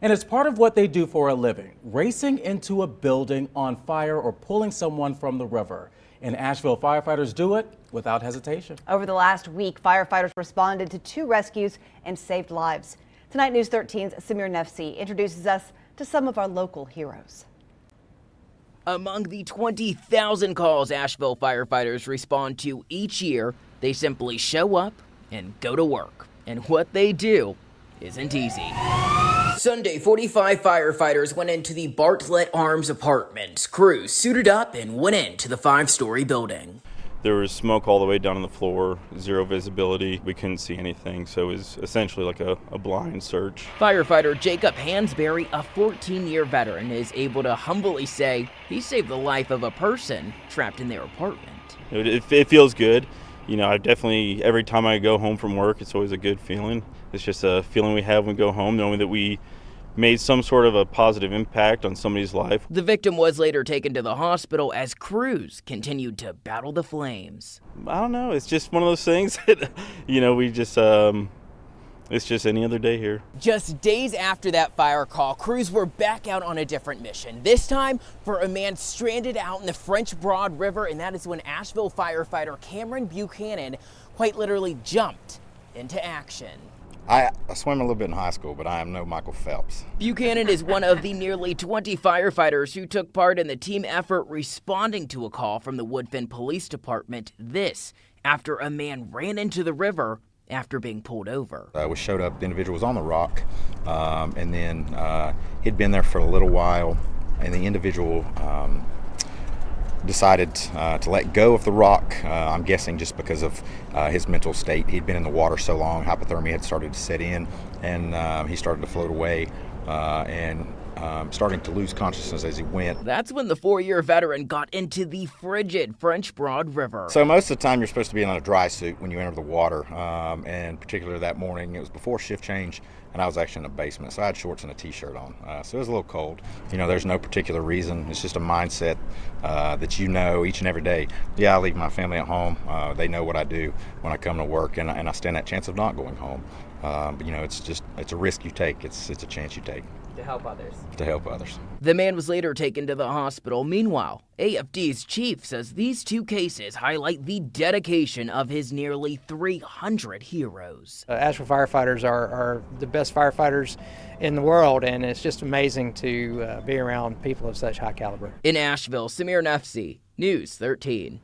And it's part of what they do for a living, racing into a building on fire or pulling someone from the river. In Asheville, firefighters do it without hesitation. Over the last week, firefighters responded to 2 rescues and saved lives. Tonight, News 13's Samir Nefsi introduces us to some of our local heroes. Among the 20,000 calls Asheville firefighters respond to each year, they simply show up and go to work. And what they do isn't easy. Sunday, 45 firefighters went into the Bartlett Arms apartment. Crews suited up and went into the 5-story building. There was smoke all the way down on the floor, zero visibility. We couldn't see anything, so it was essentially like a blind search. Firefighter Jacob Hansberry, a 14-year veteran, is able to humbly say he saved the life of a person trapped in their apartment. It feels good. You know, I definitely, every time I go home from work, it's always a good feeling. It's just a feeling we have when we go home, knowing that we made some sort of a positive impact on somebody's life. The victim was later taken to the hospital as crews continued to battle the flames. I don't know, it's just one of those things that, you know, we just, it's just any other day here. Just days after that fire call, crews were back out on a different mission, this time for a man stranded out in the French Broad River, and that is when Asheville firefighter Cameron Buchanan quite literally jumped into action. I swam a little bit in high school, but I am no Michael Phelps. Buchanan is one of the nearly 20 firefighters who took part in the team effort responding to a call from the Woodfin Police Department. This after a man ran into the river after being pulled over. We showed up, the individual was on the rock, and then he'd been there for a little while, and the individual decided to let go of the rock. I'm guessing just because of his mental state. He'd been in the water so long, hypothermia had started to set in, and he started to float away and starting to lose consciousness as he went. That's when the 4-year veteran got into the frigid French Broad River. So most of the time you're supposed to be in a dry suit when you enter the water, and particularly that morning, it was before shift change, and I was actually in the basement, so I had shorts and a t-shirt on. So it was a little cold. You know, there's no particular reason. It's just a mindset that you know each and every day. Yeah, I leave my family at home. They know what I do when I come to work, and I stand that chance of not going home. But you know, it's a risk you take. It's a chance you take. To help others. To help others. The man was later taken to the hospital. Meanwhile, AFD's chief says these 2 cases highlight the dedication of his nearly 300 heroes. Asheville firefighters are the best firefighters in the world, and it's just amazing to be around people of such high caliber. In Asheville, Samir Nefsi, News 13.